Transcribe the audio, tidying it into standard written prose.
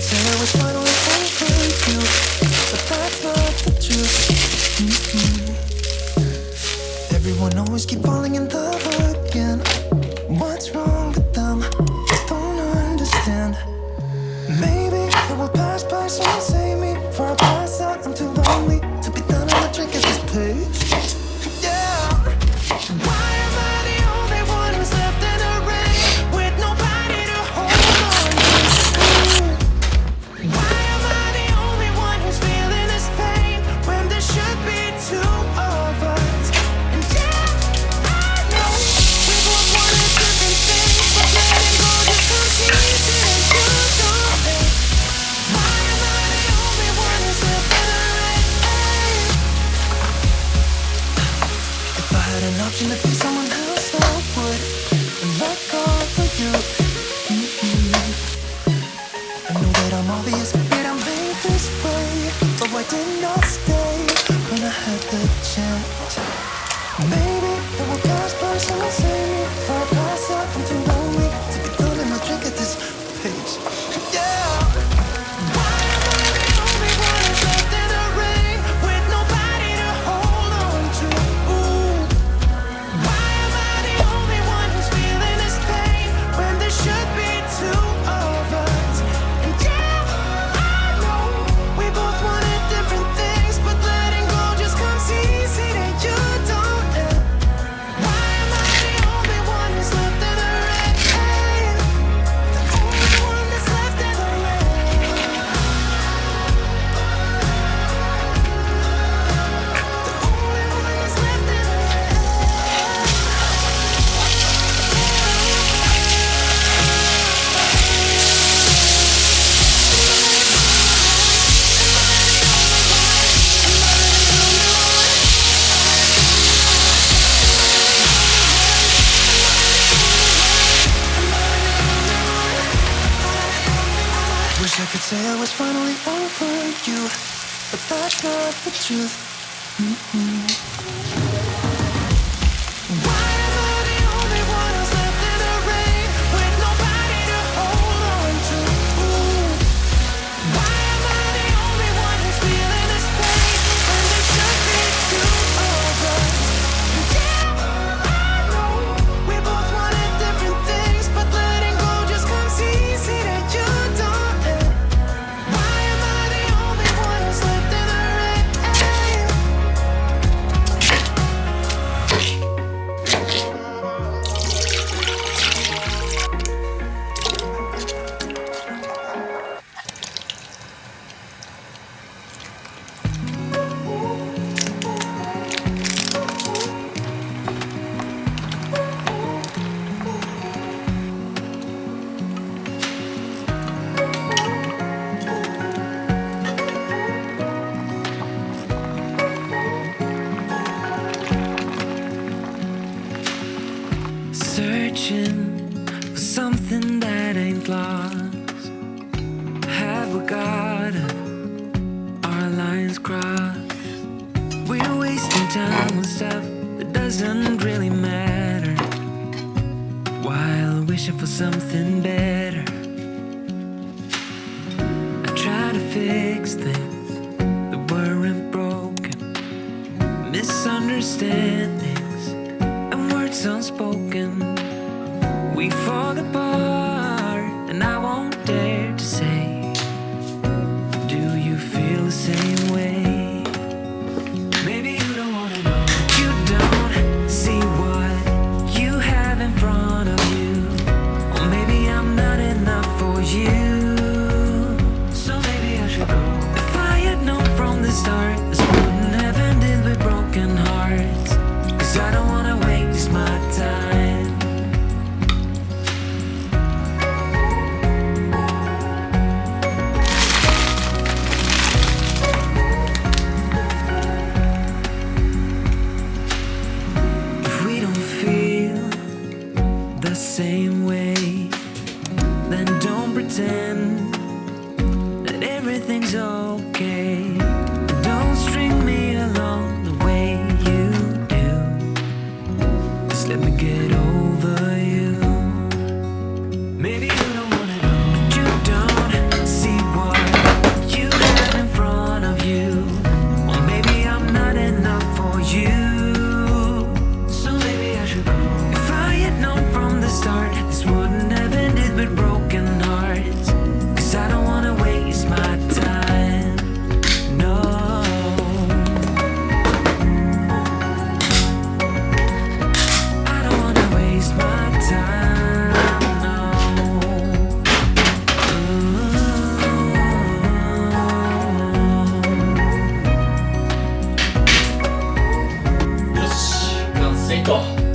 say it was finally over you, but that's not the truth. Everyone always keep falling in love again. What's wrong with them? Just don't understand. Maybe it will pass by, someone save me before I pass out. I'm too lonely to be done and I drink at this place. Yeah. Why am I the only one who's left in the rain with nobody to hold on to? Why am I the only one who's feeling this pain when there should be two of us? And yeah, I know we both wanted different things, but letting go just comes easy and you don't think. Why am I the only one who's left in the rain? If I had an option to be someone else, I would, and let go for you. I know that I'm obvious, but I'm made this way. But why didn't I stay when I had the chance? Maybe it will pass by, someone save me before I pass out. I'm too lonely to be done and I drink at this pace. Yeah. Why am I the only one who's left in the rain with nobody to hold on to? Why am I the only one who's feeling this pain when there should be two of us? And yeah, I know we both wanted different things, but letting go just comes easy and you don't. Why am I the only one who's left in the rain? The only one that's left in the rain. The only one that's left in the rain. Wish I could say I was finally over you, but that's not the truth. Why am I the only one who's left in the rain with nobody to hold on to? Why am I the only one who's feeling this pain when there should be two of us? And yeah, I know we both wanted different things, but letting go just comes easy and you don't. Why am I the only one who's left in the rain? Searching for something that ain't lost. Have we got our lines crossed? We're wasting time on stuff that doesn't really matter, while wishing for something better. I try to fix things that weren't broken, misunderstandings and words unspoken. We fall apart, and I won't dare to say, do you feel the same way? Maybe you don't wanna know. You don't see what you have in front of you, or maybe I'm not enough for you. So maybe I should go. If I had known from the start, this wouldn't have ended with broken hearts. 'Cause I don't wanna waste my time. If we don't feel the same way, then don't pretend that everything's okay. Don't string me along the way you do. Just let me get over you. Maybe you don't wanna know. You don't see what と